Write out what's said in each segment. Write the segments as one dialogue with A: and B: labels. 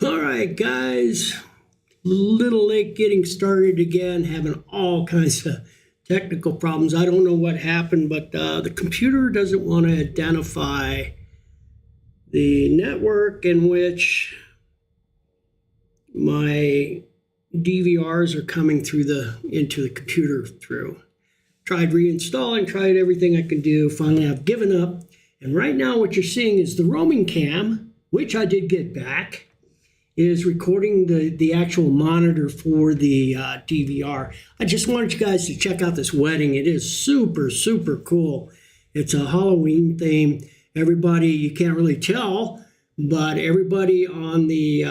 A: All right, guys. Little late getting started again, having all kinds of technical problems. I don't know what happened, but the computer doesn't want to identify the network in which my DVRs are coming through into the computer through. Tried reinstalling, tried everything I can do. Finally, I've given up. And right now, what you're seeing is the roaming cam, which I did get back, is recording the actual monitor for the DVR. I just wanted you guys to check out this wedding. It is super, super cool. It's a Halloween theme. Everybody, you can't really tell, but everybody on the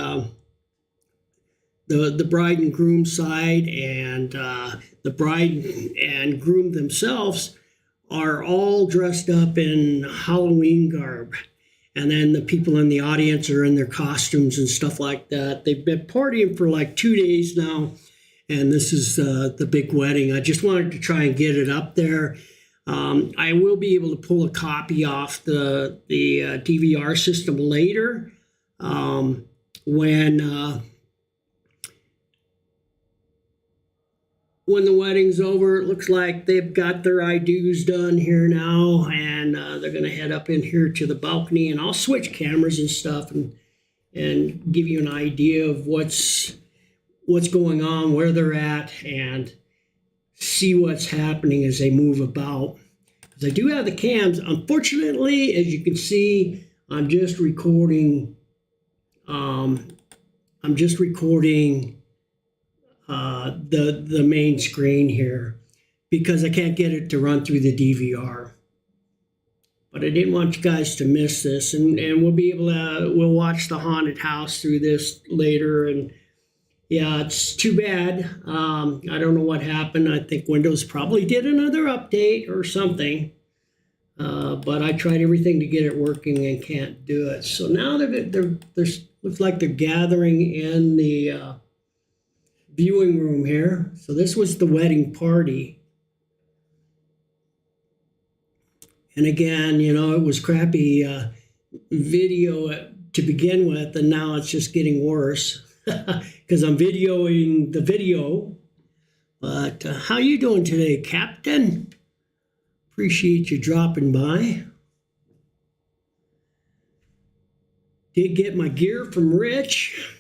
A: bride and groom side and the bride and groom themselves are all dressed up in Halloween garb. And then the people in the audience are in their costumes and stuff like that. They've been partying for like 2 days now. And this is the big wedding. I just wanted to try and get it up there. I will be able to pull a copy off the DVR system later when the wedding's over. It looks like they've got their I-do's done here now, and they're going to head up in here to the balcony, and I'll switch cameras and stuff and give you an idea of what's going on, where they're at, and see what's happening as they move about. Because I do have the cams. Unfortunately, as you can see, I'm just recording the main screen here because I can't get it to run through the DVR. But I didn't want you guys to miss this, and we'll watch the haunted house through this later. And yeah, it's too bad. I don't know what happened. I think Windows probably did another update or something. But I tried everything to get it working and can't do it. So now they're looks like they're gathering in the viewing room here. So this was the wedding party. And again, it was crappy video to begin with, and now it's just getting worse because I'm videoing the video. But how you doing today, Captain? Appreciate you dropping by. Did get my gear from Rich.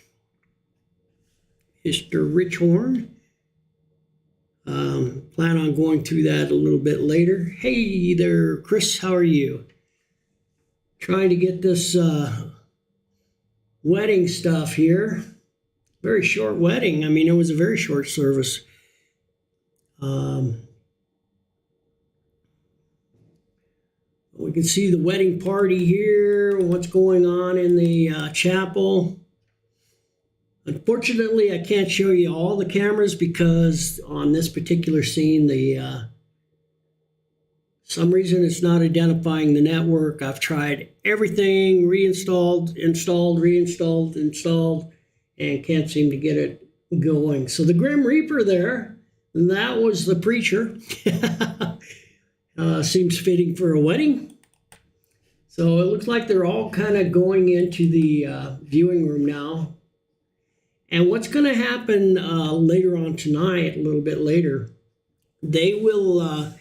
A: Mr. Richhorn. Plan on going through that a little bit later. Hey there, Chris, how are you? Trying to get this wedding stuff here. Very short wedding. I mean, it was a very short service. We can see the wedding party here, what's going on in the chapel. Unfortunately, I can't show you all the cameras because on this particular scene, some reason it's not identifying the network. I've tried everything, reinstalled, installed, and can't seem to get it going. So the Grim Reaper there, that was the preacher. Seems fitting for a wedding. So it looks like they're all kind of going into the viewing room now. And what's going to happen later on tonight, a little bit later, they will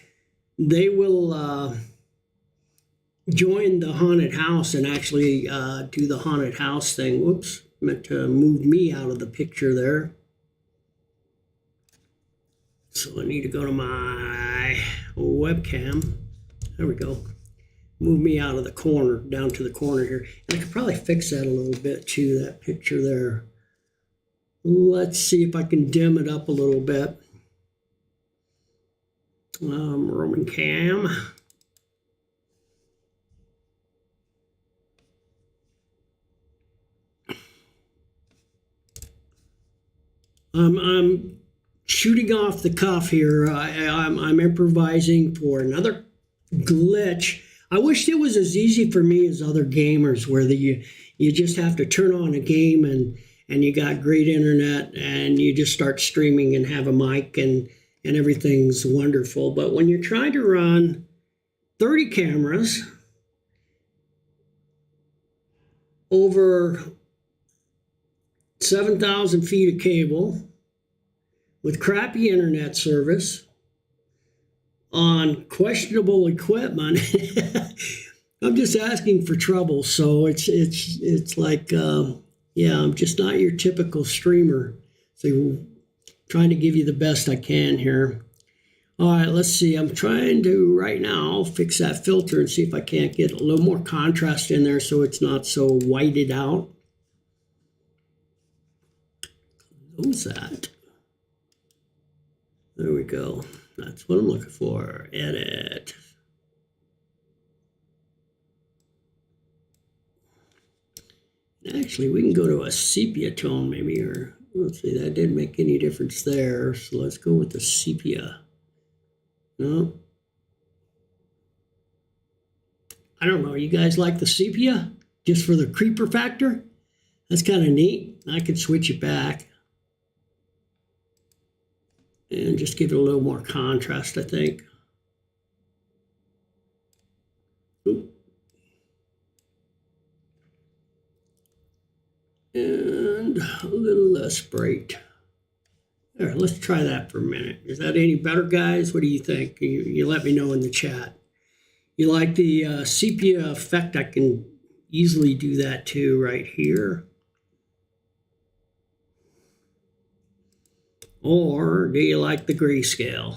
A: join the haunted house and actually do the haunted house thing. Whoops, meant to move me out of the picture there. So I need to go to my webcam. There we go. Move me out of the corner, down to the corner here. And I could probably fix that a little bit too, that picture there. Let's see if I can dim it up a little bit. Roman cam. I'm shooting off the cuff here. I'm improvising for another glitch. I wish it was as easy for me as other gamers, where you just have to turn on a game and you got great internet and you just start streaming and have a mic and everything's wonderful. But when you're trying to run 30 cameras over 7,000 feet of cable with crappy internet service on questionable equipment. I'm just asking for trouble. So it's like, yeah, I'm just not your typical streamer. So trying to give you the best I can here. All right, let's see. I'm trying to right now fix that filter and see if I can't get a little more contrast in there so it's not so whited out. Close that. There we go. That's what I'm looking for. Edit. Actually, we can go to a sepia tone maybe, or let's see, that didn't make any difference there. So let's go with the sepia. No. I don't know. You guys like the sepia just for the creeper factor? That's kind of neat. I could switch it back and just give it a little more contrast, I think. Oop. And a little less bright. There, let's try that for a minute. Is that any better, guys? What do you think? You let me know in the chat. You like the sepia effect? I can easily do that too right here. Or do you like the grayscale?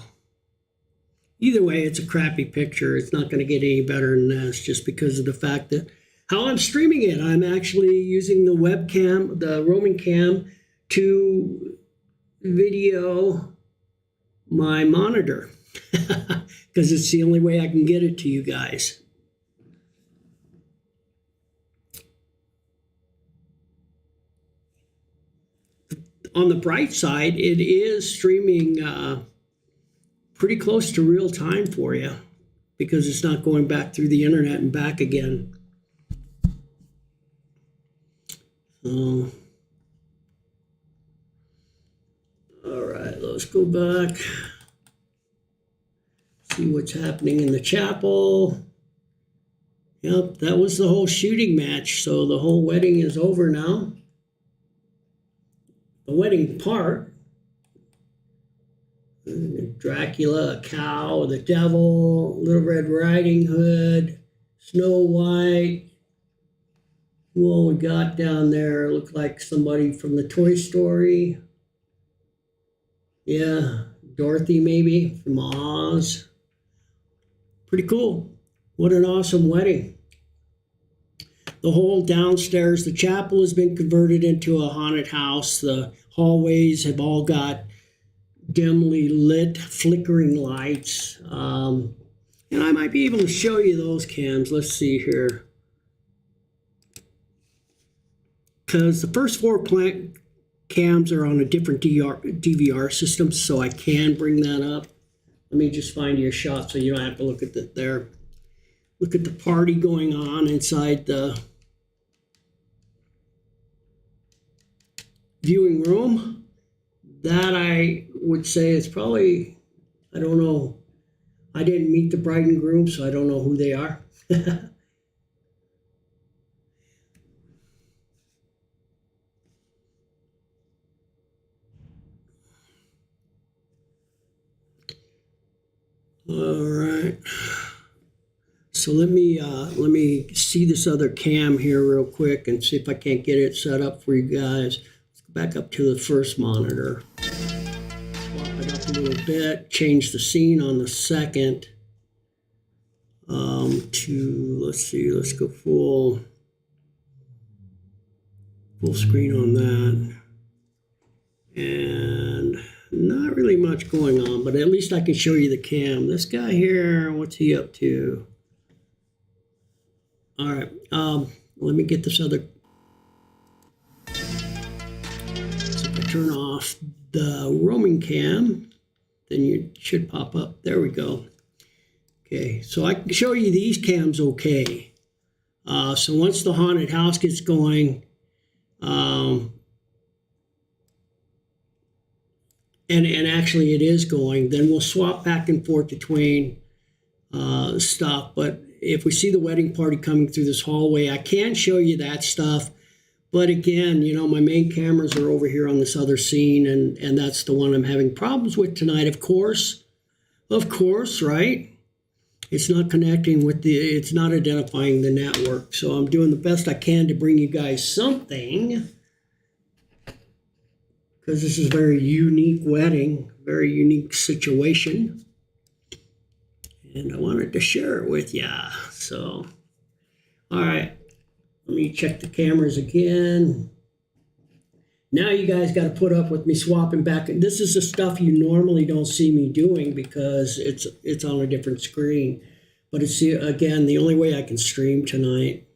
A: Either way, it's a crappy picture. It's not going to get any better than this just because of the fact that how I'm streaming it. I'm actually using the webcam, the roaming cam, to video my monitor because it's the only way I can get it to you guys. On the bright side, it is streaming pretty close to real time for you because it's not going back through the internet and back again. All right, let's go back. See what's happening in the chapel. Yep, that was the whole shooting match. So the whole wedding is over now. The wedding part. Dracula, a cow, the devil, Little Red Riding Hood, Snow White. Who all we got down there? Looked like somebody from the Toy Story. Yeah, Dorothy maybe from Oz. Pretty cool. What an awesome wedding. The whole downstairs, the chapel has been converted into a haunted house. The hallways have all got dimly lit, flickering lights. And I might be able to show you those cams. Let's see here. Because the first 4 cams are on a different DVR system, so I can bring that up. Let me just find you a shot so you don't have to look at it there. Look at the party going on inside the viewing room. That I would say is probably, I don't know. I didn't meet the bride and groom, so I don't know who they are. All right. So let me see this other cam here real quick and see if I can't get it set up for you guys. Let's go back up to the first monitor. Swap it up a little bit. Change the scene on the second. Let's see. Let's go full screen on that. And not really much going on, but at least I can show you the cam. This guy here, what's he up to? All right, let me get this other. So if I turn off the roaming cam, then you should pop up. There we go. Okay, so I can show you these cams okay. So once the haunted house gets going, and actually it is going, then we'll swap back and forth between stuff. But if we see the wedding party coming through this hallway, I can show you that stuff, But again, you know, my main cameras are over here on this other scene, and that's the one I'm having problems with tonight, of course. Of course, right? It's not connecting with it's not identifying the network. So I'm doing the best I can to bring you guys something, because this is a very unique wedding, very unique situation. And I wanted to share it with you. So, all right, let me check the cameras again. Now you guys got to put up with me swapping back. This is the stuff you normally don't see me doing because it's on a different screen. But it's, again, the only way I can stream tonight.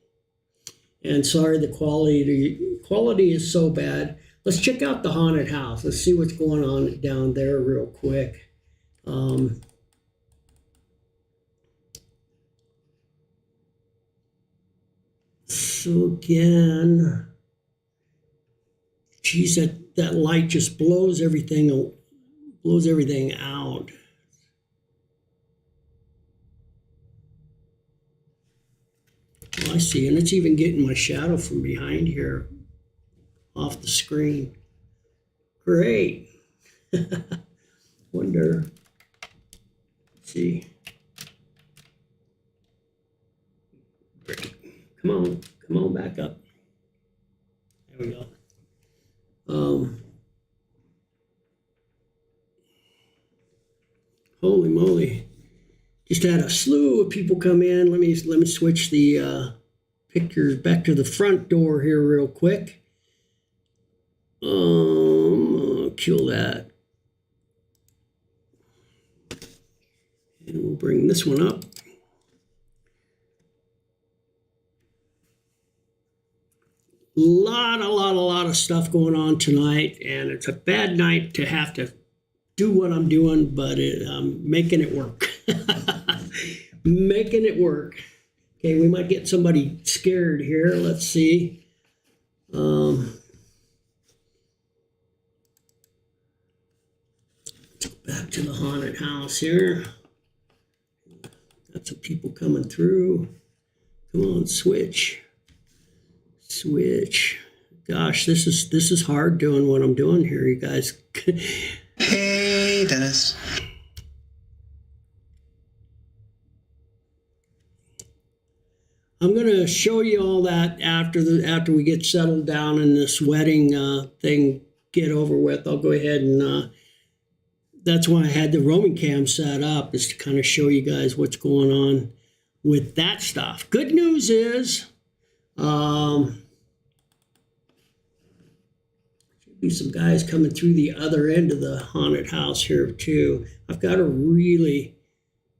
A: And sorry, the quality is so bad. Let's check out the haunted house. Let's see what's going on down there real quick. So again, geez, that light just blows everything out. Oh, I see, and it's even getting my shadow from behind here off the screen. Great. Wonder. Let's see. Great. Come on back up. There we go. Holy moly. Just had a slew of people come in. Let me switch the pictures back to the front door here real quick. I'll kill that. And we'll bring this one up. A lot of stuff going on tonight, and it's a bad night to have to do what I'm doing, but I'm making it work. Making it work. Okay, we might get somebody scared here. Let's see. Let's go back to the haunted house here. Got some people coming through. Come on, switch. Gosh, this is hard doing what I'm doing here, you guys.
B: Hey, Dennis.
A: I'm going to show you all that after we get settled down and this wedding thing get over with. I'll go ahead and that's why I had the roaming cam set up, is to kind of show you guys what's going on with that stuff. Good news is be some guys coming through the other end of the haunted house here too. I've got to really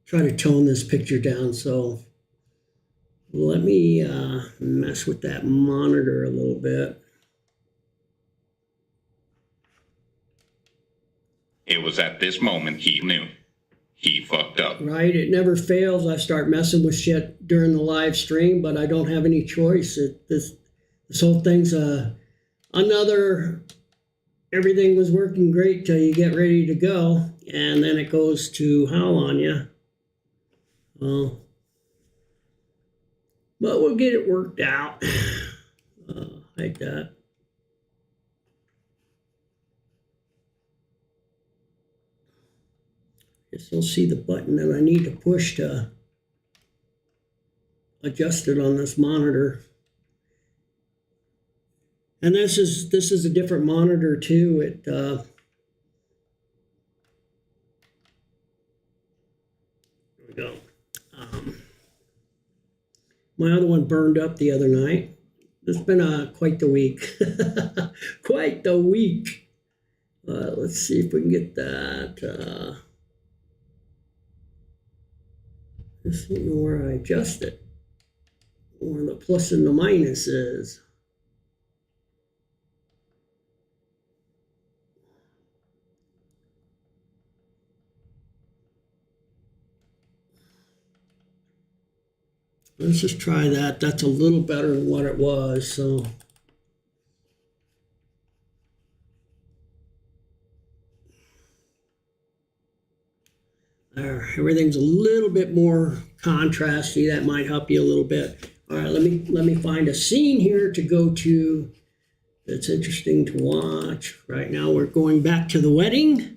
A: try to tone this picture down, so let me mess with that monitor a little bit.
C: It was at this moment he knew he fucked up.
A: Right, it never fails. I start messing with shit during the live stream, but I don't have any choice. This whole thing's another. Everything was working great till you get ready to go, and then it goes to howl on you. But we'll get it worked out. Like that. Guess you'll see the button that I need to push to adjust it on this monitor. And this is a different monitor too. There we go. My other one burned up the other night. It's been quite the week. Quite the week. Let's see if we can get that. Just don't know where I adjust it. Where the plus and the minus is. Let's just try that. That's a little better than what it was. So there, everything's a little bit more contrasty. That might help you a little bit. All right, let me find a scene here to go to It's interesting to watch. Right now we're going back to the wedding.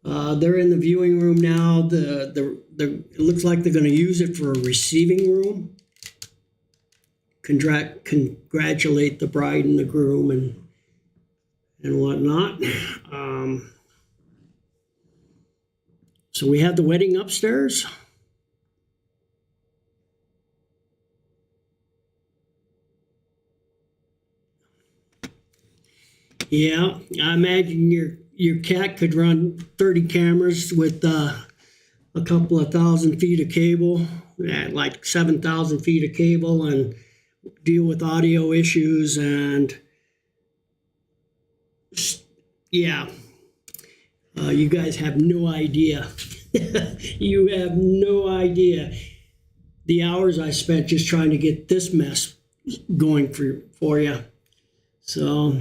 A: They're in the viewing room now. It looks like they're going to use it for a receiving room. Congratulate the bride and the groom and whatnot. So we have the wedding upstairs. Yeah, I imagine your cat could run 30 cameras with a couple of thousand feet of cable, like 7,000 feet of cable, and deal with audio issues. And yeah, you guys have no idea. You have no idea the hours I spent just trying to get this mess going for you. So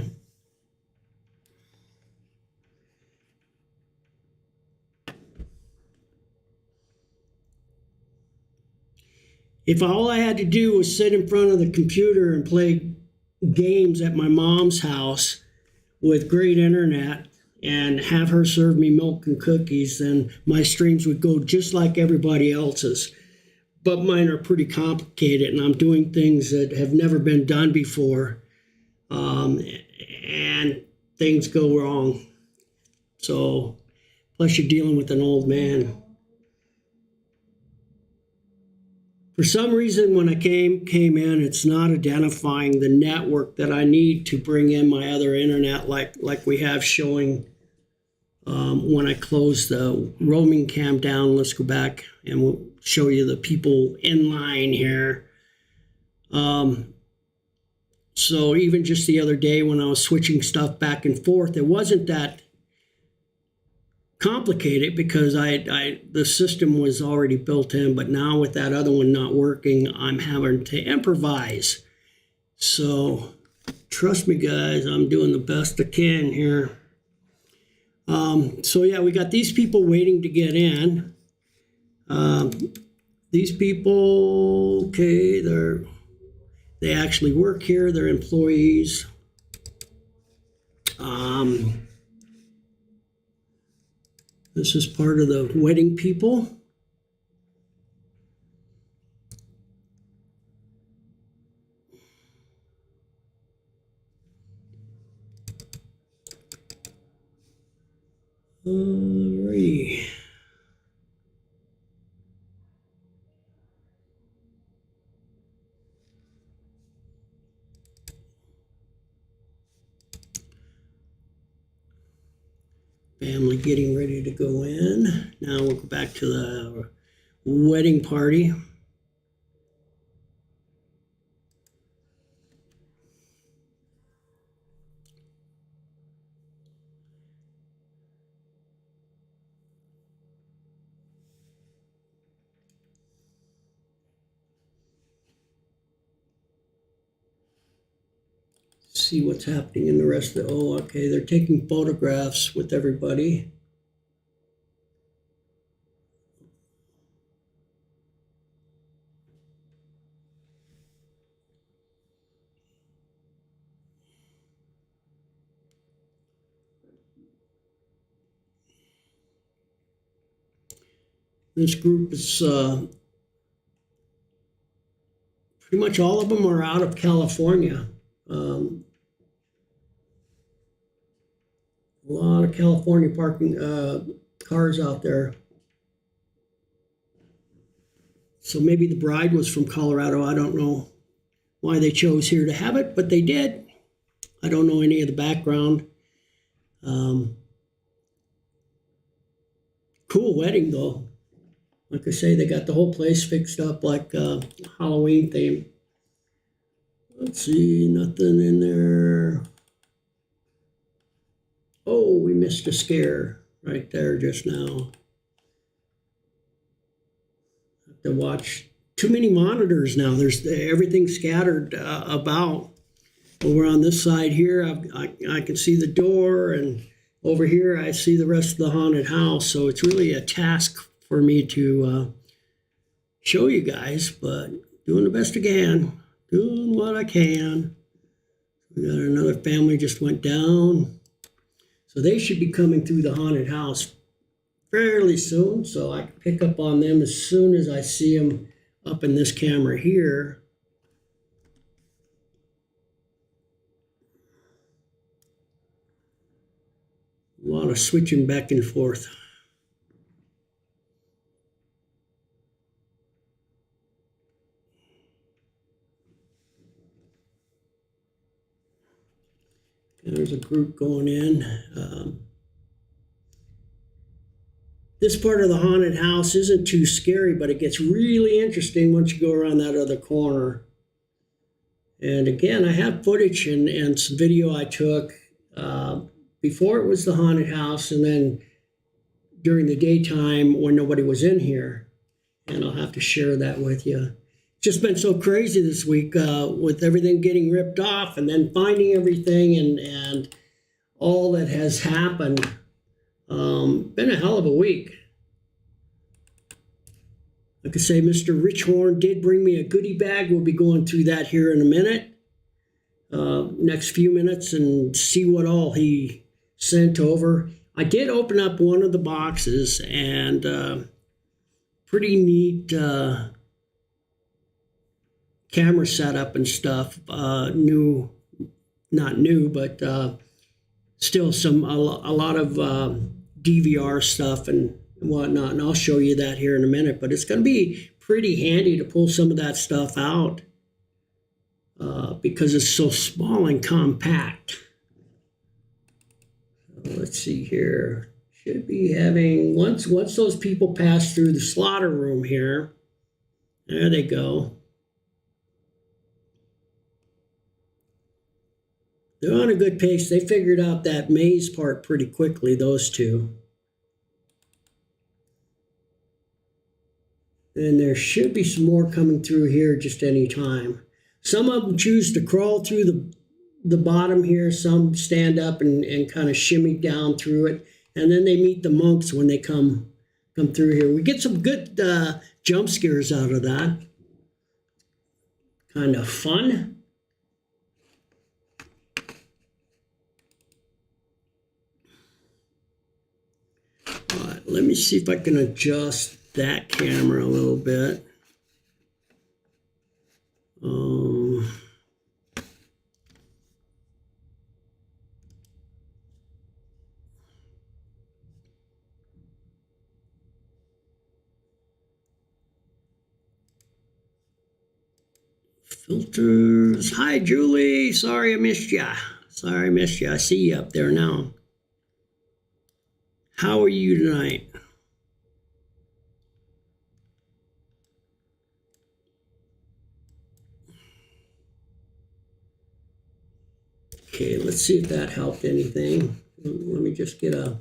A: if all I had to do was sit in front of the computer and play games at my mom's house with great internet and have her serve me milk and cookies, then my streams would go just like everybody else's. But mine are pretty complicated, and I'm doing things that have never been done before, and things go wrong. So, plus you're dealing with an old man. For some reason, when I came in, it's not identifying the network that I need to bring in my other internet, like we have showing when I close the roaming cam down. Let's go back and we'll show you the people in line here. So even just the other day when I was switching stuff back and forth, it wasn't that complicated because the system was already built in, but now with that other one not working, I'm having to improvise. So trust me, guys, I'm doing the best I can here. So yeah, we got these people waiting to get in. These people, okay, they actually work here. They're employees. This is part of the wedding people. Alrighty. Family getting ready to go in. Now we'll go back to the wedding party. See what's happening in the rest of the, oh, okay, they're taking photographs with everybody. This group is pretty much all of them are out of California. A lot of California parking cars out there. So maybe the bride was from Colorado. I don't know why they chose here to have it, but they did. I don't know any of the background. Cool wedding though. Like I say, they got the whole place fixed up like Halloween theme. Let's see, nothing in there. Oh, we missed a scare right there just now. Have to watch too many monitors now. There's everything scattered about. Over on this side here, I can see the door, and over here I see the rest of the haunted house. So it's really a task for me to show you guys, but doing the best I can, doing what I can. We got another family just went down. So they should be coming through the haunted house fairly soon. So I can pick up on them as soon as I see them up in this camera here. A lot of switching back and forth. There's a group going in. This part of the haunted house isn't too scary, but it gets really interesting once you go around that other corner. And again, I have footage and some video I took before it was the haunted house, and then during the daytime when nobody was in here. And I'll have to share that with you. It's just been so crazy this week with everything getting ripped off and then finding everything and all that has happened. Been a hell of a week. Like I say, Mr. Richhorn did bring me a goodie bag. We'll be going through that here in a minute, next few minutes, and see what all he sent over. I did open up one of the boxes, and pretty neat camera setup and stuff. New, not new, but still a lot of DVR stuff and whatnot, and I'll show you that here in a minute. But it's going to be pretty handy to pull some of that stuff out because it's so small and compact. So let's see here. Should be having, once those people pass through the slaughter room here, there they go. They're on a good pace. They figured out that maze part pretty quickly, those two. And there should be some more coming through here just any time. Some of them choose to crawl through the bottom here. Some stand up and kind of shimmy down through it. And then they meet the monks when they come through here. We get some good jump scares out of that. Kind of fun. All right, let me see if I can adjust that camera a little bit. Filters. Hi, Julie. Sorry I missed ya. I see you up there now. How are you tonight? Okay, let's see if that helped anything. Let me just get a...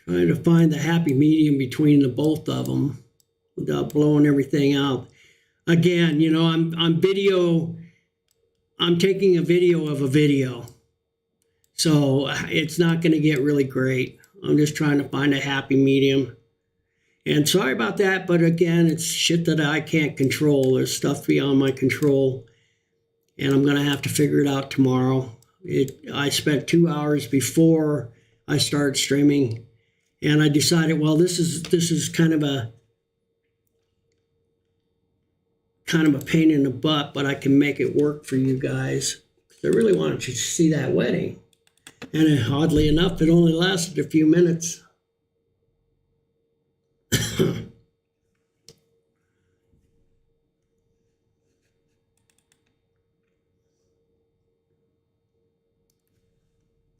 A: Trying to find the happy medium between the both of them without blowing everything out. Again, you know, I'm taking a video of a video. So it's not going to get really great. I'm just trying to find a happy medium. And sorry about that, but again, it's shit that I can't control. There's stuff beyond my control. And I'm going to have to figure it out tomorrow. I spent 2 hours before I started streaming. And I decided, well, this is kind of a pain in the butt, but I can make it work for you guys. I really wanted you to see that wedding. And oddly enough, it only lasted a few minutes.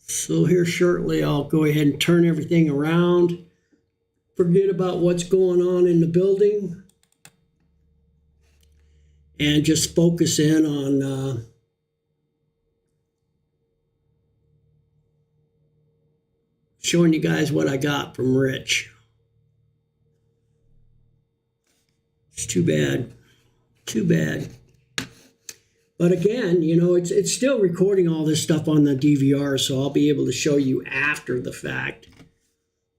A: So here shortly, I'll go ahead and turn everything around. Forget about what's going on in the building. And just focus in on showing you guys what I got from Rich. It's too bad. Too bad. But again, you know, it's still recording all this stuff on the DVR, so I'll be able to show you after the fact.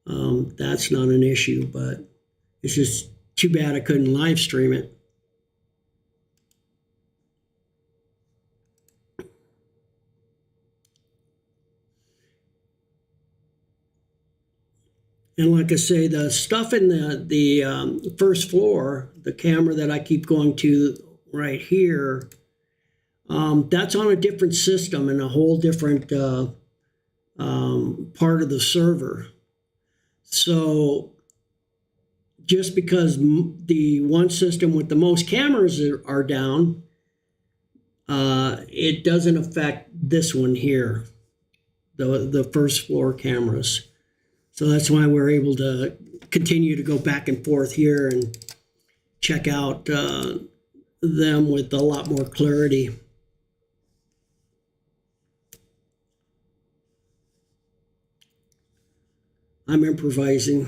A: That's not an issue, but it's just too bad I couldn't live stream it. And like I say, the stuff in the first floor, the camera that I keep going to right here, that's on a different system and a whole different part of the server. So just because the one system with the most cameras are down, it doesn't affect this one here, the first floor cameras. So that's why we're able to continue to go back and forth here and check out them with a lot more clarity. I'm improvising.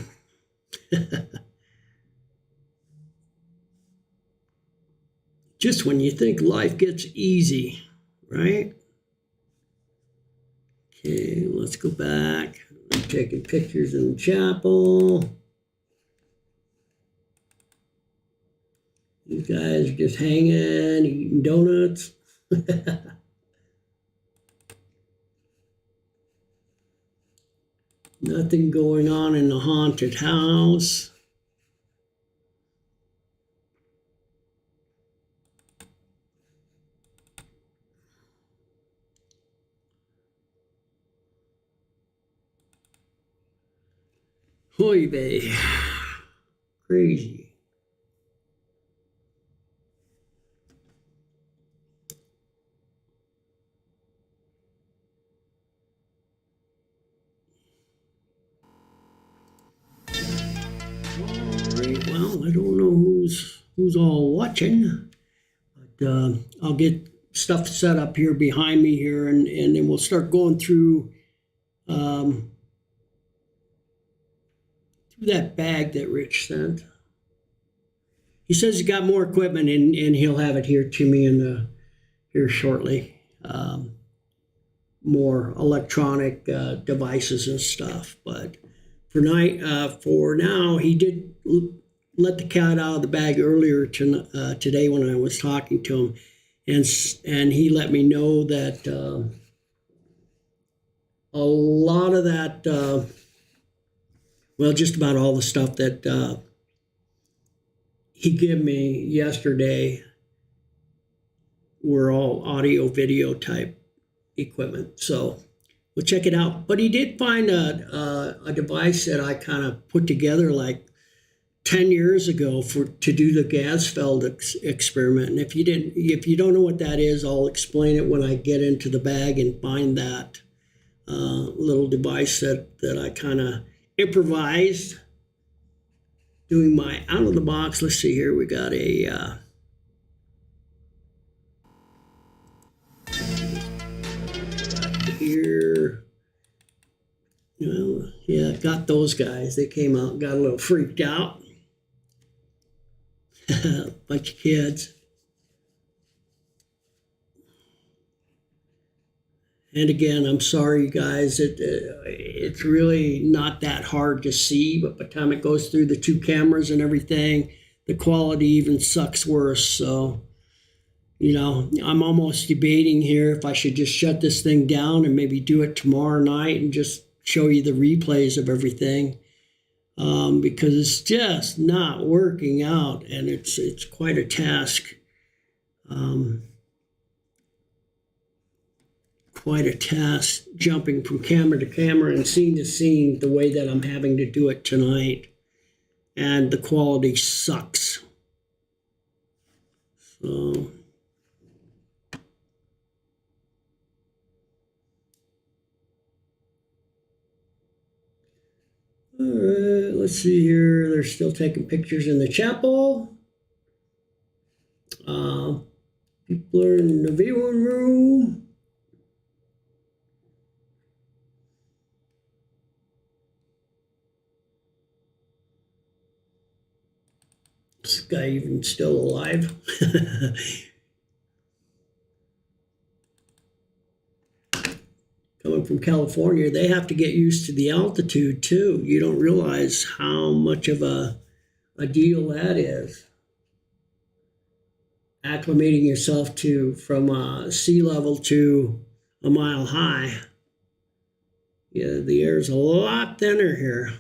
A: Just when you think life gets easy, right? Okay, let's go back. I'm taking pictures in the chapel. These guys are just hanging, eating donuts. Nothing going on in the haunted house. Hoy vey. Crazy. Alright, well, I don't know who's all watching, but I'll get stuff set up here behind me here, and then we'll start going through that bag that Rich sent. He says he's got more equipment, and he'll have it here to me here shortly. More electronic devices and stuff. But for now, he did let the cat out of the bag earlier today when I was talking to him, and he let me know that a lot of that. Well, just about all the stuff that he gave me yesterday were all audio video type equipment. So we'll check it out. But he did find a device that I kind of put together like 10 years ago to do the Gasfeld experiment. And if you don't know what that is, I'll explain it when I get into the bag and find that little device that I kind of improvised doing my out of the box. Let's see here. We got a here. Well, yeah, got those guys. They came out and got a little freaked out. Bunch of kids. And again, I'm sorry, guys. It's really not that hard to see, but by the time it goes through the two cameras and everything, the quality even sucks worse. So, you know, I'm almost debating here if I should just shut this thing down and maybe do it tomorrow night and just show you the replays of everything, because it's just not working out, and it's quite a task. Quite a task jumping from camera to camera and scene to scene the way that I'm having to do it tonight. And the quality sucks. So, all right, let's see here. They're still taking pictures in the chapel. People are in the viewing room. This guy even still alive. coming from California, they have to get used to the altitude too. You don't realize how much of a deal that is. Acclimating yourself to from sea level to a mile high. Yeah, the air's a lot thinner here.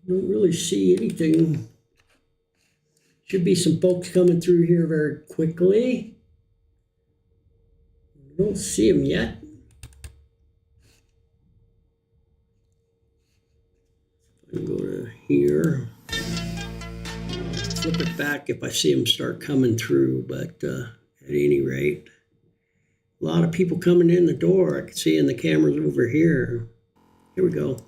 A: Don't really see anything. Should be some folks coming through here very quickly. Don't see them yet. I can go to here. Flip it back if I see them start coming through, but at any rate, a lot of people coming in the door. I can see in the cameras over here. Here we go.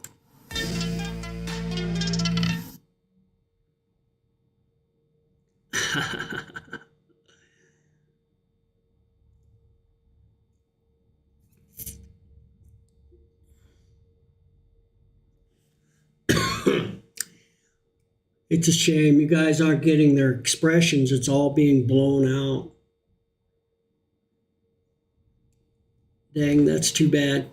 A: It's a shame you guys aren't getting their expressions. It's all being blown out. Dang, that's too bad.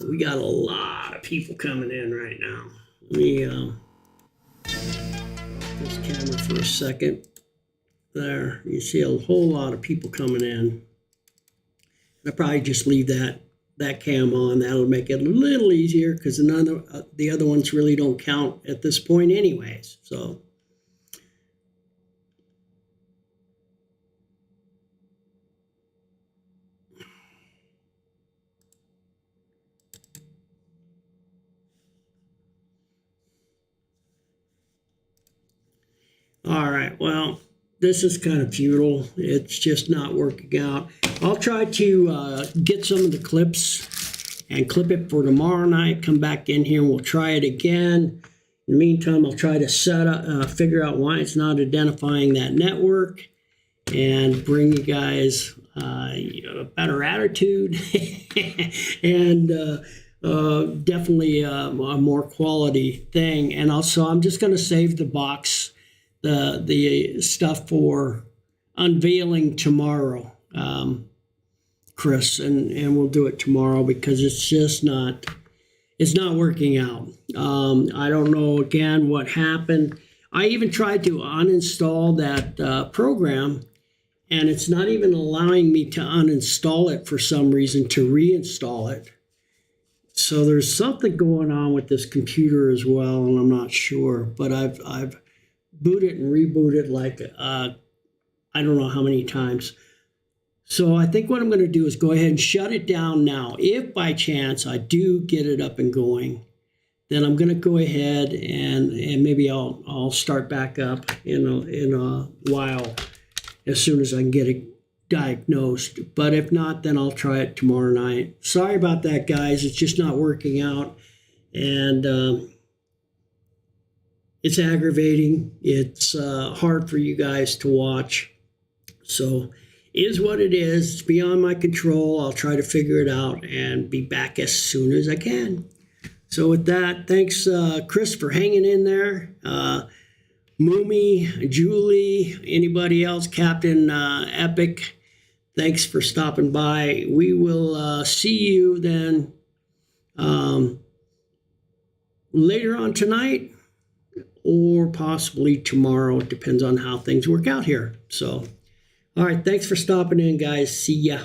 A: We got a lot of people coming in right now. Let me off this camera for a second. There, you see a whole lot of people coming in. I'll probably just leave that cam on. That'll make it a little easier because the other ones really don't count at this point anyways. So all right, well, this is kind of futile. It's just not working out. I'll try to get some of the clips and clip it for tomorrow night. Come back in here and we'll try it again. In the meantime, I'll try to figure out why it's not identifying that network and bring you guys a better attitude and definitely a more quality thing. And also, I'm just going to save the box, the stuff for unveiling tomorrow, Chris, and we'll do it tomorrow because it's just not working out. I don't know again what happened. I even tried to uninstall that program, and it's not even allowing me to uninstall it for some reason, to reinstall it. So there's something going on with this computer as well, and I'm not sure. But I've booted and rebooted like I don't know how many times. So I think what I'm going to do is go ahead and shut it down now. If by chance I do get it up and going, then I'm going to go ahead and maybe I'll start back up in a while as soon as I can get it diagnosed. But if not, then I'll try it tomorrow night. Sorry about that, guys. It's just not working out. And it's aggravating. It's hard for you guys to watch. So is what it is. It's beyond my control. I'll try to figure it out and be back as soon as I can. So with that, thanks, Chris, for hanging in there. Moomy, Julie, anybody else, Captain Epic, thanks for stopping by. We will see you then later on tonight or possibly tomorrow. It depends on how things work out here. So, all right, thanks for stopping in, guys. See ya.